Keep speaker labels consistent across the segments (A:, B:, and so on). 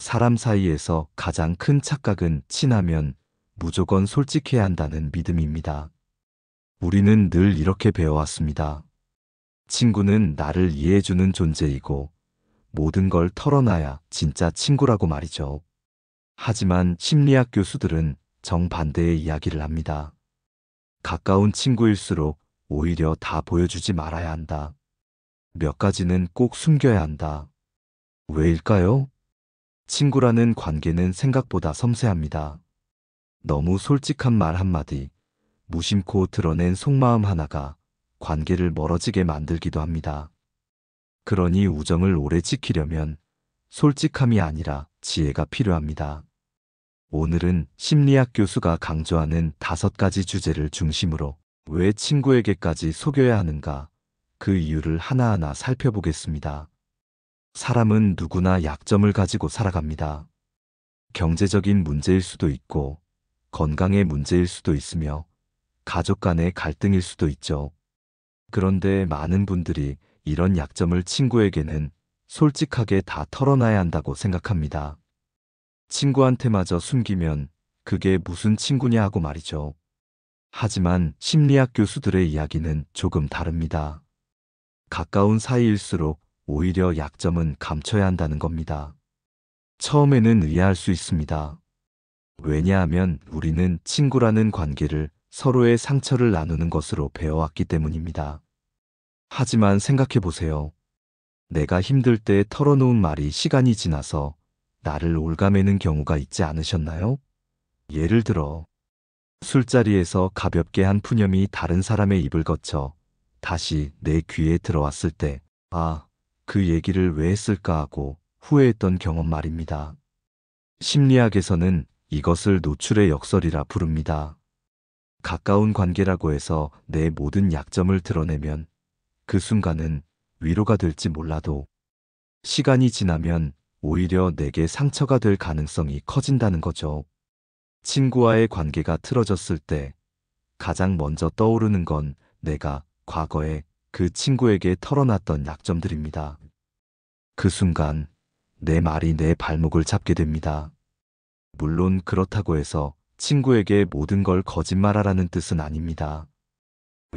A: 사람 사이에서 가장 큰 착각은 친하면 무조건 솔직해야 한다는 믿음입니다. 우리는 늘 이렇게 배워왔습니다. 친구는 나를 이해해주는 존재이고 모든 걸 털어놔야 진짜 친구라고 말이죠. 하지만 심리학 교수들은 정반대의 이야기를 합니다. 가까운 친구일수록 오히려 다 보여주지 말아야 한다. 몇 가지는 꼭 숨겨야 한다. 왜일까요? 친구라는 관계는 생각보다 섬세합니다. 너무 솔직한 말 한마디, 무심코 드러낸 속마음 하나가 관계를 멀어지게 만들기도 합니다. 그러니 우정을 오래 지키려면 솔직함이 아니라 지혜가 필요합니다. 오늘은 심리학 교수가 강조하는 5가지 주제를 중심으로 왜 친구에게까지 속여야 하는가, 그 이유를 하나하나 살펴보겠습니다. 사람은 누구나 약점을 가지고 살아갑니다. 경제적인 문제일 수도 있고, 건강의 문제일 수도 있으며, 가족 간의 갈등일 수도 있죠. 그런데 많은 분들이 이런 약점을 친구에게는 솔직하게 다 털어놔야 한다고 생각합니다. 친구한테마저 숨기면 그게 무슨 친구냐 하고 말이죠. 하지만 심리학 교수들의 이야기는 조금 다릅니다. 가까운 사이일수록 오히려 약점은 감춰야 한다는 겁니다. 처음에는 의아할 수 있습니다. 왜냐하면 우리는 친구라는 관계를 서로의 상처를 나누는 것으로 배워왔기 때문입니다. 하지만 생각해 보세요. 내가 힘들 때 털어놓은 말이 시간이 지나서 나를 올가매는 경우가 있지 않으셨나요? 예를 들어, 술자리에서 가볍게 한 푸념이 다른 사람의 입을 거쳐 다시 내 귀에 들어왔을 때, 아, 그 얘기를 왜 했을까 하고 후회했던 경험 말입니다. 심리학에서는 이것을 노출의 역설이라 부릅니다. 가까운 관계라고 해서 내 모든 약점을 드러내면 그 순간은 위로가 될지 몰라도 시간이 지나면 오히려 내게 상처가 될 가능성이 커진다는 거죠. 친구와의 관계가 틀어졌을 때 가장 먼저 떠오르는 건 내가 과거에 그 친구에게 털어놨던 약점들입니다. 그 순간 내 말이 내 발목을 잡게 됩니다. 물론 그렇다고 해서 친구에게 모든 걸 거짓말하라는 뜻은 아닙니다.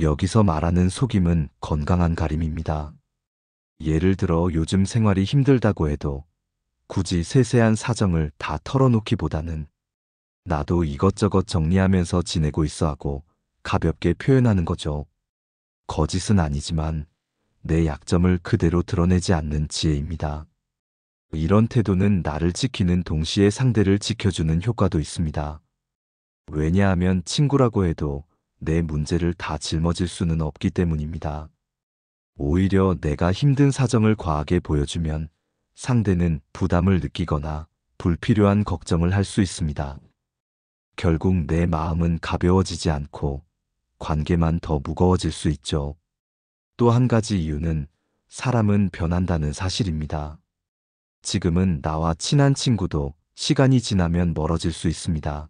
A: 여기서 말하는 속임은 건강한 가림입니다. 예를 들어 요즘 생활이 힘들다고 해도 굳이 세세한 사정을 다 털어놓기보다는 나도 이것저것 정리하면서 지내고 있어 하고 가볍게 표현하는 거죠. 거짓은 아니지만 내 약점을 그대로 드러내지 않는 지혜입니다. 이런 태도는 나를 지키는 동시에 상대를 지켜주는 효과도 있습니다. 왜냐하면 친구라고 해도 내 문제를 다 짊어질 수는 없기 때문입니다. 오히려 내가 힘든 사정을 과하게 보여주면 상대는 부담을 느끼거나 불필요한 걱정을 할 수 있습니다. 결국 내 마음은 가벼워지지 않고 관계만 더 무거워질 수 있죠. 또 한 가지 이유는 사람은 변한다는 사실입니다. 지금은 나와 친한 친구도 시간이 지나면 멀어질 수 있습니다.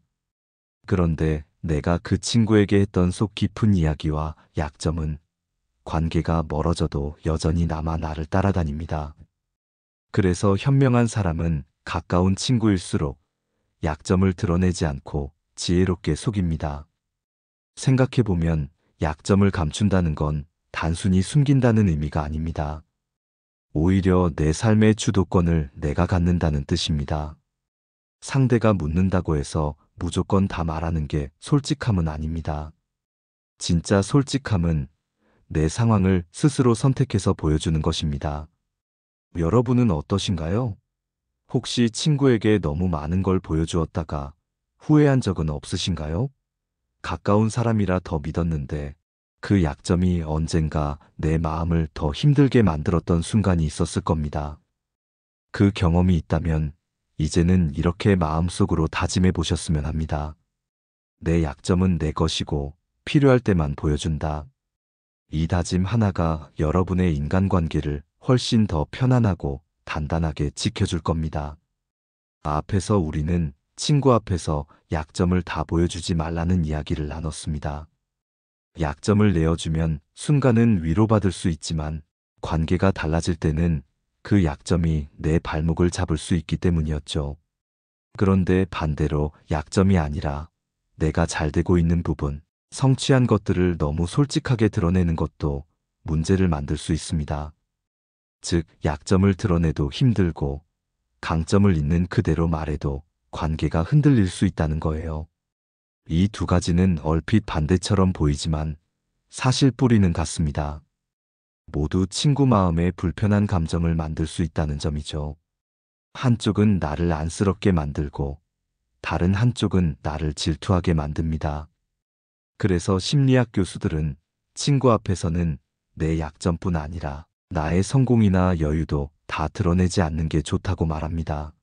A: 그런데 내가 그 친구에게 했던 속 깊은 이야기와 약점은 관계가 멀어져도 여전히 남아 나를 따라다닙니다. 그래서 현명한 사람은 가까운 친구일수록 약점을 드러내지 않고 지혜롭게 속입니다. 생각해보면 약점을 감춘다는 건 단순히 숨긴다는 의미가 아닙니다. 오히려 내 삶의 주도권을 내가 갖는다는 뜻입니다. 상대가 묻는다고 해서 무조건 다 말하는 게 솔직함은 아닙니다. 진짜 솔직함은 내 상황을 스스로 선택해서 보여주는 것입니다. 여러분은 어떠신가요? 혹시 친구에게 너무 많은 걸 보여주었다가 후회한 적은 없으신가요? 가까운 사람이라 더 믿었는데 그 약점이 언젠가 내 마음을 더 힘들게 만들었던 순간이 있었을 겁니다. 그 경험이 있다면 이제는 이렇게 마음속으로 다짐해 보셨으면 합니다. 내 약점은 내 것이고 필요할 때만 보여준다. 이 다짐 하나가 여러분의 인간관계를 훨씬 더 편안하고 단단하게 지켜줄 겁니다. 앞에서 우리는 친구 앞에서 약점을 다 보여주지 말라는 이야기를 나눴습니다. 약점을 내어주면 순간은 위로받을 수 있지만 관계가 달라질 때는 그 약점이 내 발목을 잡을 수 있기 때문이었죠. 그런데 반대로 약점이 아니라 내가 잘 되고 있는 부분, 성취한 것들을 너무 솔직하게 드러내는 것도 문제를 만들 수 있습니다. 즉, 약점을 드러내도 힘들고 강점을 있는 그대로 말해도 관계가 흔들릴 수 있다는 거예요. 이 두 가지는 얼핏 반대처럼 보이지만 사실 뿌리는 같습니다. 모두 친구 마음에 불편한 감정을 만들 수 있다는 점이죠. 한쪽은 나를 안쓰럽게 만들고 다른 한쪽은 나를 질투하게 만듭니다. 그래서 심리학 교수들은 친구 앞에서는 내 약점뿐 아니라 나의 성공이나 여유도 다 드러내지 않는 게 좋다고 말합니다.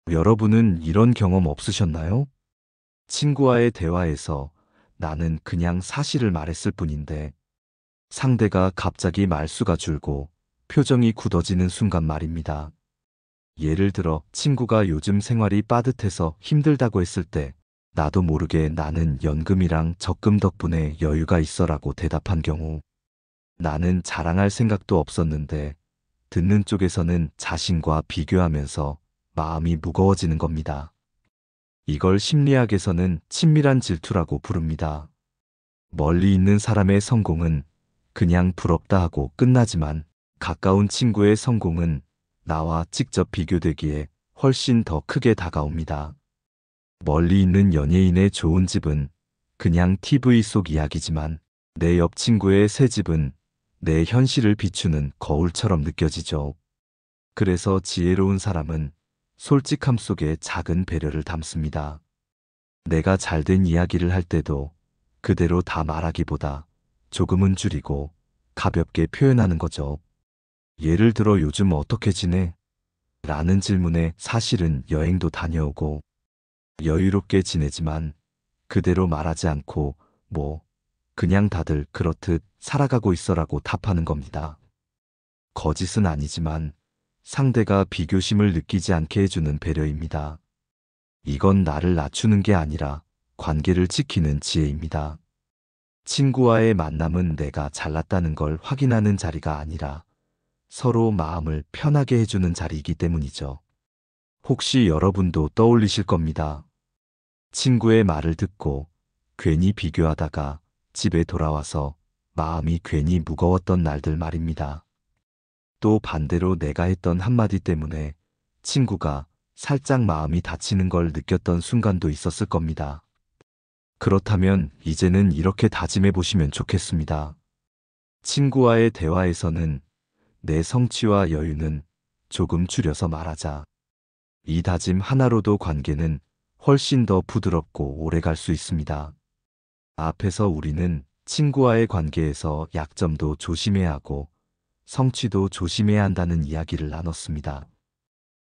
A: 여러분은 이런 경험 없으셨나요? 친구와의 대화에서 나는 그냥 사실을 말했을 뿐인데 상대가 갑자기 말수가 줄고 표정이 굳어지는 순간 말입니다. 예를 들어 친구가 요즘 생활이 빠듯해서 힘들다고 했을 때 나도 모르게 나는 연금이랑 적금 덕분에 여유가 있어라고 대답한 경우, 나는 자랑할 생각도 없었는데 듣는 쪽에서는 자신과 비교하면서 마음이 무거워지는 겁니다. 이걸 심리학에서는 친밀한 질투라고 부릅니다. 멀리 있는 사람의 성공은 그냥 부럽다 하고 끝나지만 가까운 친구의 성공은 나와 직접 비교되기에 훨씬 더 크게 다가옵니다. 멀리 있는 연예인의 좋은 집은 그냥 TV 속 이야기지만 내 옆 친구의 새 집은 내 현실을 비추는 거울처럼 느껴지죠. 그래서 지혜로운 사람은 솔직함 속에 작은 배려를 담습니다. 내가 잘된 이야기를 할 때도 그대로 다 말하기보다 조금은 줄이고 가볍게 표현하는 거죠. 예를 들어 요즘 어떻게 지내? 라는 질문에 사실은 여행도 다녀오고 여유롭게 지내지만 그대로 말하지 않고 그냥 다들 그렇듯 살아가고 있어라고 답하는 겁니다. 거짓은 아니지만 상대가 비교심을 느끼지 않게 해주는 배려입니다. 이건 나를 낮추는 게 아니라 관계를 지키는 지혜입니다. 친구와의 만남은 내가 잘났다는 걸 확인하는 자리가 아니라 서로 마음을 편하게 해주는 자리이기 때문이죠. 혹시 여러분도 떠올리실 겁니다. 친구의 말을 듣고 괜히 비교하다가 집에 돌아와서 마음이 괜히 무거웠던 날들 말입니다. 또 반대로 내가 했던 한마디 때문에 친구가 살짝 마음이 다치는 걸 느꼈던 순간도 있었을 겁니다. 그렇다면 이제는 이렇게 다짐해 보시면 좋겠습니다. 친구와의 대화에서는 내 성취와 여유는 조금 줄여서 말하자. 이 다짐 하나로도 관계는 훨씬 더 부드럽고 오래 갈 수 있습니다. 앞에서 우리는 친구와의 관계에서 약점도 조심해야 하고 성취도 조심해야 한다는 이야기를 나눴습니다.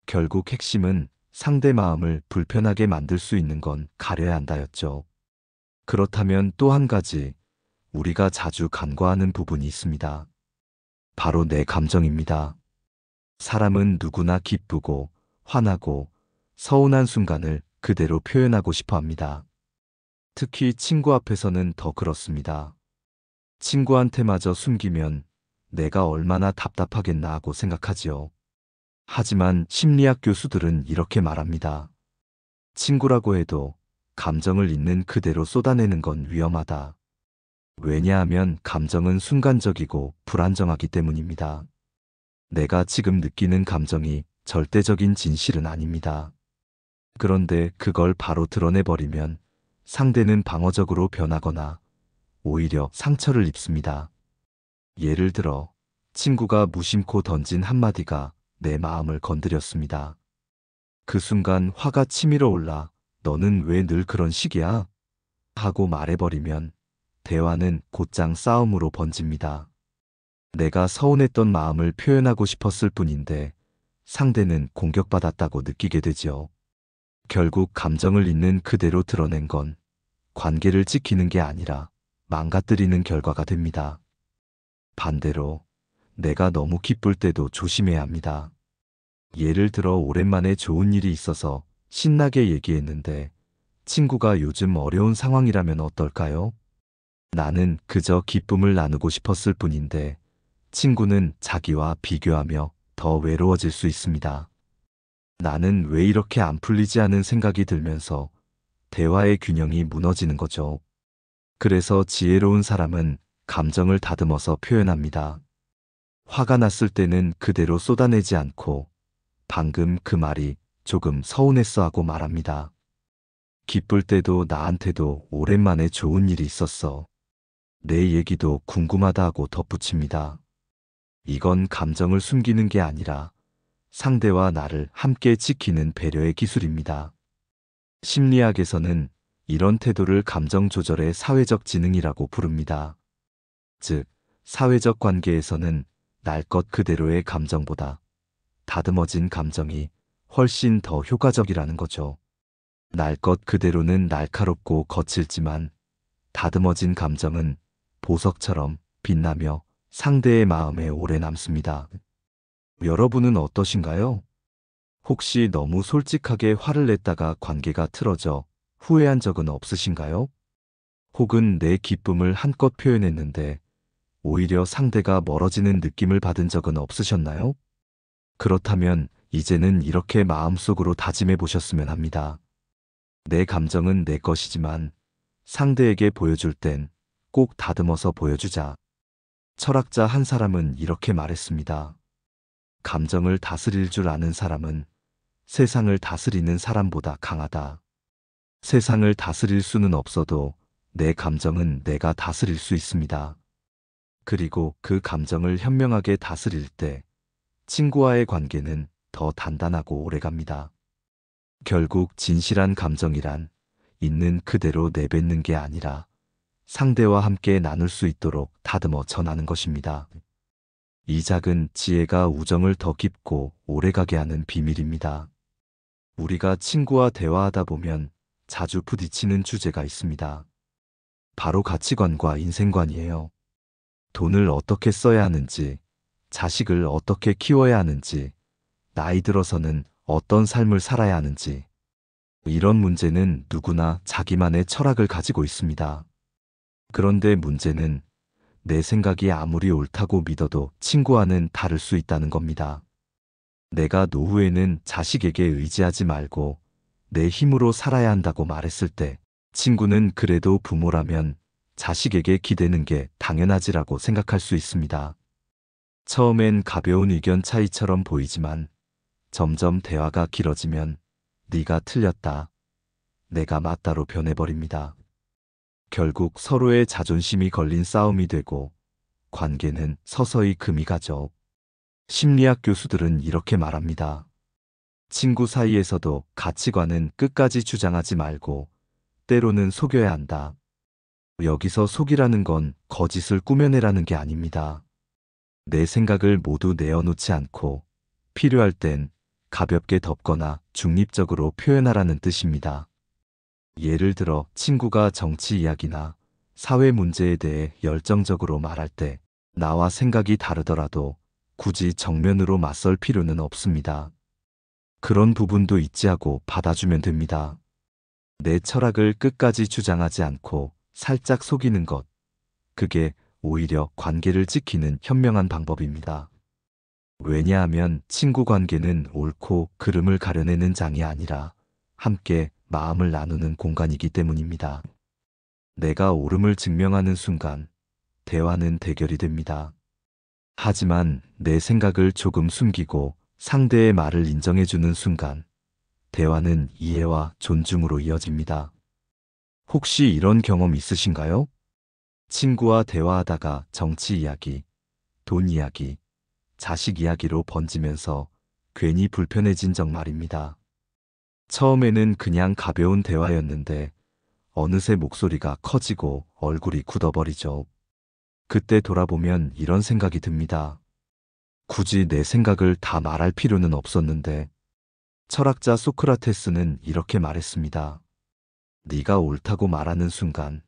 A: 결국 핵심은 상대 마음을 불편하게 만들 수 있는 건 가려야 한다였죠. 그렇다면 또 한 가지 우리가 자주 간과하는 부분이 있습니다. 바로 내 감정입니다. 사람은 누구나 기쁘고 화나고 서운한 순간을 그대로 표현하고 싶어 합니다. 특히 친구 앞에서는 더 그렇습니다. 친구한테마저 숨기면 내가 얼마나 답답하겠나 하고 생각하지요. 하지만 심리학 교수들은 이렇게 말합니다. 친구라고 해도 감정을 있는 그대로 쏟아내는 건 위험하다. 왜냐하면 감정은 순간적이고 불안정하기 때문입니다. 내가 지금 느끼는 감정이 절대적인 진실은 아닙니다. 그런데 그걸 바로 드러내버리면 상대는 방어적으로 변하거나 오히려 상처를 입습니다. 예를 들어 친구가 무심코 던진 한마디가 내 마음을 건드렸습니다. 그 순간 화가 치밀어 올라 너는 왜 늘 그런 식이야? 하고 말해버리면 대화는 곧장 싸움으로 번집니다. 내가 서운했던 마음을 표현하고 싶었을 뿐인데 상대는 공격받았다고 느끼게 되지요. 결국 감정을 있는 그대로 드러낸 건 관계를 지키는 게 아니라 망가뜨리는 결과가 됩니다. 반대로 내가 너무 기쁠 때도 조심해야 합니다. 예를 들어 오랜만에 좋은 일이 있어서 신나게 얘기했는데 친구가 요즘 어려운 상황이라면 어떨까요? 나는 그저 기쁨을 나누고 싶었을 뿐인데 친구는 자기와 비교하며 더 더 외로워질 수 있습니다. 나는 왜 이렇게 안 풀리지 않은 생각이 들면서 대화의 균형이 무너지는 거죠. 그래서 지혜로운 사람은 감정을 다듬어서 표현합니다. 화가 났을 때는 그대로 쏟아내지 않고 방금 그 말이 조금 서운했어 하고 말합니다. 기쁠 때도 나한테도 오랜만에 좋은 일이 있었어. 내 얘기도 궁금하다 하고 덧붙입니다. 이건 감정을 숨기는 게 아니라 상대와 나를 함께 지키는 배려의 기술입니다. 심리학에서는 이런 태도를 감정 조절의 사회적 지능이라고 부릅니다. 즉, 사회적 관계에서는 날 것 그대로의 감정보다 다듬어진 감정이 훨씬 더 효과적이라는 거죠. 날 것 그대로는 날카롭고 거칠지만 다듬어진 감정은 보석처럼 빛나며 상대의 마음에 오래 남습니다. 여러분은 어떠신가요? 혹시 너무 솔직하게 화를 냈다가 관계가 틀어져 후회한 적은 없으신가요? 혹은 내 기쁨을 한껏 표현했는데 오히려 상대가 멀어지는 느낌을 받은 적은 없으셨나요? 그렇다면 이제는 이렇게 마음속으로 다짐해 보셨으면 합니다. 내 감정은 내 것이지만 상대에게 보여줄 땐 꼭 다듬어서 보여주자. 철학자 한 사람은 이렇게 말했습니다. 감정을 다스릴 줄 아는 사람은 세상을 다스리는 사람보다 강하다. 세상을 다스릴 수는 없어도 내 감정은 내가 다스릴 수 있습니다. 그리고 그 감정을 현명하게 다스릴 때 친구와의 관계는 더 단단하고 오래갑니다. 결국 진실한 감정이란 있는 그대로 내뱉는 게 아니라 상대와 함께 나눌 수 있도록 다듬어 전하는 것입니다. 이 작은 지혜가 우정을 더 깊고 오래가게 하는 비밀입니다. 우리가 친구와 대화하다 보면 자주 부딪히는 주제가 있습니다. 바로 가치관과 인생관이에요. 돈을 어떻게 써야 하는지, 자식을 어떻게 키워야 하는지, 나이 들어서는 어떤 삶을 살아야 하는지, 이런 문제는 누구나 자기만의 철학을 가지고 있습니다. 그런데 문제는 내 생각이 아무리 옳다고 믿어도 친구와는 다를 수 있다는 겁니다. 내가 노후에는 자식에게 의지하지 말고 내 힘으로 살아야 한다고 말했을 때 친구는 그래도 부모라면 자식에게 기대는 게 당연하지라고 생각할 수 있습니다. 처음엔 가벼운 의견 차이처럼 보이지만 점점 대화가 길어지면 네가 틀렸다, 내가 맞다로 변해버립니다. 결국 서로의 자존심이 걸린 싸움이 되고 관계는 서서히 금이 가죠. 심리학 교수들은 이렇게 말합니다. 친구 사이에서도 가치관은 끝까지 주장하지 말고 때로는 속여야 한다. 여기서 속이라는 건 거짓을 꾸며내라는 게 아닙니다. 내 생각을 모두 내어놓지 않고 필요할 땐 가볍게 덮거나 중립적으로 표현하라는 뜻입니다. 예를 들어 친구가 정치 이야기나 사회 문제에 대해 열정적으로 말할 때 나와 생각이 다르더라도 굳이 정면으로 맞설 필요는 없습니다. 그런 부분도 있지 하고 받아주면 됩니다. 내 철학을 끝까지 주장하지 않고 살짝 속이는 것, 그게 오히려 관계를 지키는 현명한 방법입니다. 왜냐하면 친구 관계는 옳고 그름을 가려내는 장이 아니라 함께 마음을 나누는 공간이기 때문입니다. 내가 옳음을 증명하는 순간 대화는 대결이 됩니다. 하지만 내 생각을 조금 숨기고 상대의 말을 인정해주는 순간 대화는 이해와 존중으로 이어집니다. 혹시 이런 경험 있으신가요? 친구와 대화하다가 정치 이야기, 돈 이야기, 자식 이야기로 번지면서 괜히 불편해진 적 말입니다. 처음에는 그냥 가벼운 대화였는데 어느새 목소리가 커지고 얼굴이 굳어버리죠. 그때 돌아보면 이런 생각이 듭니다. 굳이 내 생각을 다 말할 필요는 없었는데. 철학자 소크라테스는 이렇게 말했습니다. 네가 옳다고 말하는 순간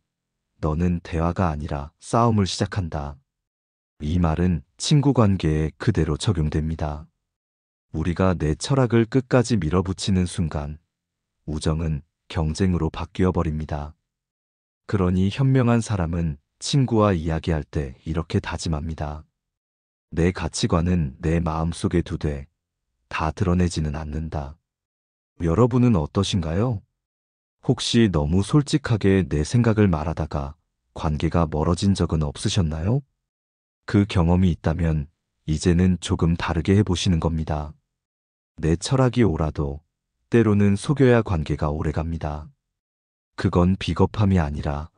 A: 너는 대화가 아니라 싸움을 시작한다. 이 말은 친구 관계에 그대로 적용됩니다. 우리가 내 철학을 끝까지 밀어붙이는 순간 우정은 경쟁으로 바뀌어 버립니다. 그러니 현명한 사람은 친구와 이야기할 때 이렇게 다짐합니다. 내 가치관은 내 마음속에 두되 다 드러내지는 않는다. 여러분은 어떠신가요? 혹시 너무 솔직하게 내 생각을 말하다가 관계가 멀어진 적은 없으셨나요? 그 경험이 있다면 이제는 조금 다르게 해보시는 겁니다. 내 철학이 옳아도 때로는 속여야 관계가 오래갑니다. 그건 비겁함이 아니라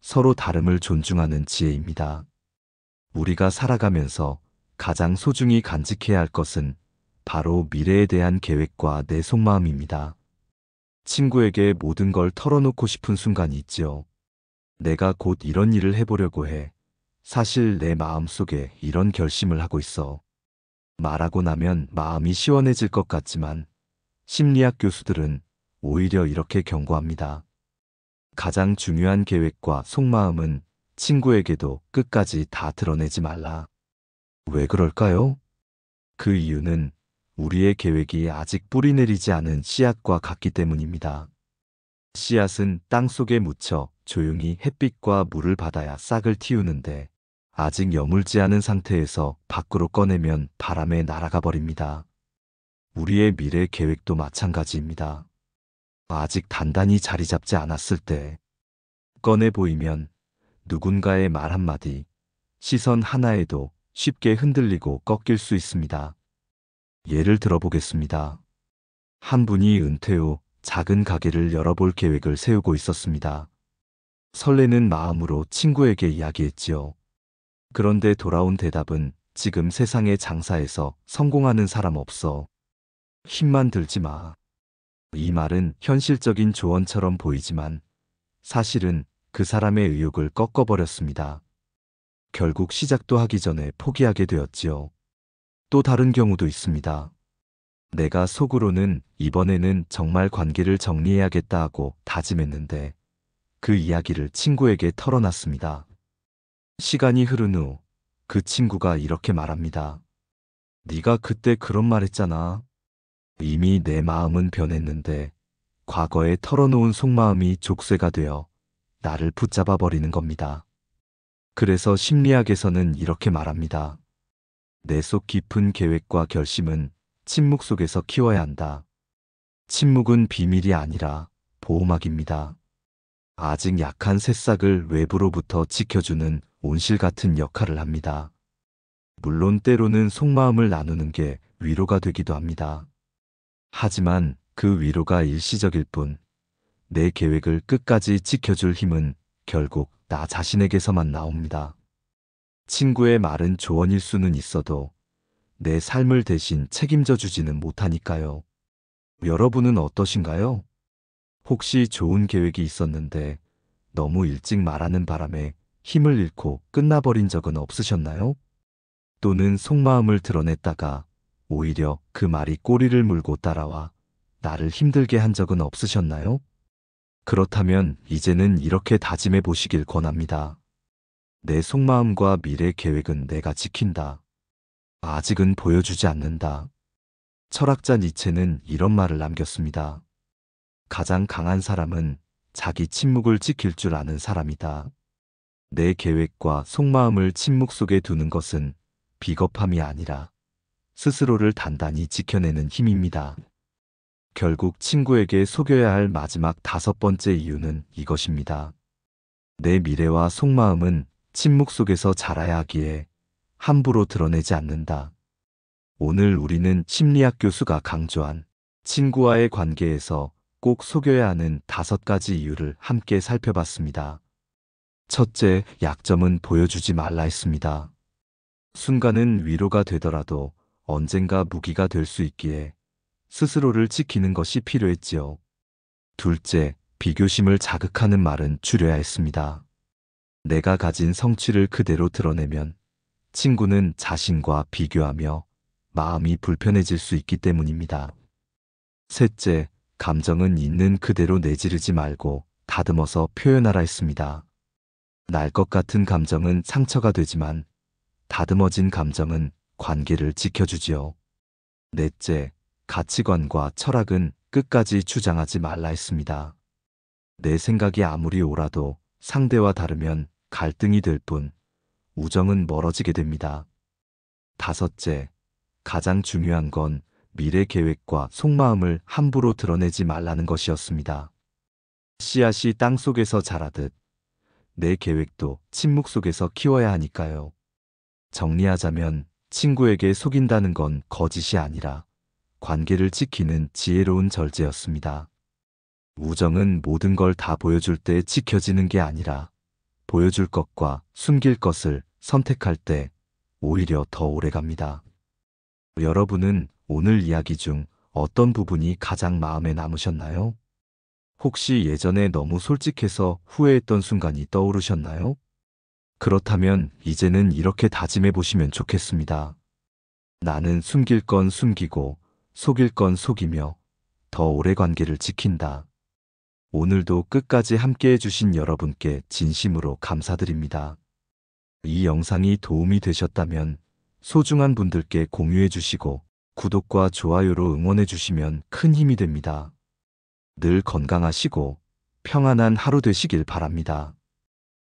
A: 서로 다름을 존중하는 지혜입니다. 우리가 살아가면서 가장 소중히 간직해야 할 것은 바로 미래에 대한 계획과 내 속마음입니다. 친구에게 모든 걸 털어놓고 싶은 순간이 있지요. 내가 곧 이런 일을 해보려고 해. 사실 내 마음속에 이런 결심을 하고 있어. 말하고 나면 마음이 시원해질 것 같지만 심리학 교수들은 오히려 이렇게 경고합니다. 가장 중요한 계획과 속마음은 친구에게도 끝까지 다 드러내지 말라. 왜 그럴까요? 그 이유는 우리의 계획이 아직 뿌리 내리지 않은 씨앗과 같기 때문입니다. 씨앗은 땅 속에 묻혀 조용히 햇빛과 물을 받아야 싹을 틔우는데 아직 여물지 않은 상태에서 밖으로 꺼내면 바람에 날아가 버립니다. 우리의 미래 계획도 마찬가지입니다. 아직 단단히 자리 잡지 않았을 때 꺼내 보이면 누군가의 말 한마디, 시선 하나에도 쉽게 흔들리고 꺾일 수 있습니다. 예를 들어보겠습니다. 한 분이 은퇴 후 작은 가게를 열어볼 계획을 세우고 있었습니다. 설레는 마음으로 친구에게 이야기했지요. 그런데 돌아온 대답은 지금 세상의 장사에서 성공하는 사람 없어. 힘만 들지 마. 이 말은 현실적인 조언처럼 보이지만 사실은 그 사람의 의욕을 꺾어버렸습니다. 결국 시작도 하기 전에 포기하게 되었지요. 또 다른 경우도 있습니다. 내가 속으로는 이번에는 정말 관계를 정리해야겠다 하고 다짐했는데 그 이야기를 친구에게 털어놨습니다. 시간이 흐른 후 그 친구가 이렇게 말합니다. 네가 그때 그런 말 했잖아. 이미 내 마음은 변했는데 과거에 털어놓은 속마음이 족쇄가 되어 나를 붙잡아 버리는 겁니다. 그래서 심리학에서는 이렇게 말합니다. 내 속 깊은 계획과 결심은 침묵 속에서 키워야 한다. 침묵은 비밀이 아니라 보호막입니다. 아직 약한 새싹을 외부로부터 지켜주는 온실 같은 역할을 합니다. 물론 때로는 속마음을 나누는 게 위로가 되기도 합니다. 하지만 그 위로가 일시적일 뿐, 내 계획을 끝까지 지켜줄 힘은 결국 나 자신에게서만 나옵니다. 친구의 말은 조언일 수는 있어도 내 삶을 대신 책임져 주지는 못하니까요. 여러분은 어떠신가요? 혹시 좋은 계획이 있었는데 너무 일찍 말하는 바람에 힘을 잃고 끝나버린 적은 없으셨나요? 또는 속마음을 드러냈다가 오히려 그 말이 꼬리를 물고 따라와 나를 힘들게 한 적은 없으셨나요? 그렇다면 이제는 이렇게 다짐해 보시길 권합니다. 내 속마음과 미래 계획은 내가 지킨다. 아직은 보여주지 않는다. 철학자 니체는 이런 말을 남겼습니다. 가장 강한 사람은 자기 침묵을 지킬 줄 아는 사람이다. 내 계획과 속마음을 침묵 속에 두는 것은 비겁함이 아니라 스스로를 단단히 지켜내는 힘입니다. 결국 친구에게 속여야 할 마지막 5번째 이유는 이것입니다. 내 미래와 속마음은 침묵 속에서 자라야 하기에 함부로 드러내지 않는다. 오늘 우리는 심리학 교수가 강조한 친구와의 관계에서 꼭 속여야 하는 5가지 이유를 함께 살펴봤습니다. 첫째, 약점은 보여주지 말라 했습니다. 순간은 위로가 되더라도 언젠가 무기가 될 수 있기에 스스로를 지키는 것이 필요했지요. 둘째, 비교심을 자극하는 말은 줄여야 했습니다. 내가 가진 성취를 그대로 드러내면 친구는 자신과 비교하며 마음이 불편해질 수 있기 때문입니다. 셋째, 감정은 있는 그대로 내지르지 말고 다듬어서 표현하라 했습니다. 날 것 같은 감정은 상처가 되지만 다듬어진 감정은 관계를 지켜주지요. 넷째, 가치관과 철학은 끝까지 주장하지 말라 했습니다. 내 생각이 아무리 옳아도 상대와 다르면 갈등이 될 뿐 우정은 멀어지게 됩니다. 5째, 가장 중요한 건 미래 계획과 속마음을 함부로 드러내지 말라는 것이었습니다. 씨앗이 땅 속에서 자라듯 내 계획도 침묵 속에서 키워야 하니까요. 정리하자면 친구에게 속인다는 건 거짓이 아니라 관계를 지키는 지혜로운 절제였습니다. 우정은 모든 걸 다 보여줄 때 지켜지는 게 아니라 보여줄 것과 숨길 것을 선택할 때 오히려 더 오래 갑니다. 여러분은 오늘 이야기 중 어떤 부분이 가장 마음에 남으셨나요? 혹시 예전에 너무 솔직해서 후회했던 순간이 떠오르셨나요? 그렇다면 이제는 이렇게 다짐해 보시면 좋겠습니다. 나는 숨길 건 숨기고 속일 건 속이며 더 오래 관계를 지킨다. 오늘도 끝까지 함께 해주신 여러분께 진심으로 감사드립니다. 이 영상이 도움이 되셨다면 소중한 분들께 공유해 주시고 구독과 좋아요로 응원해 주시면 큰 힘이 됩니다. 늘 건강하시고 평안한 하루 되시길 바랍니다.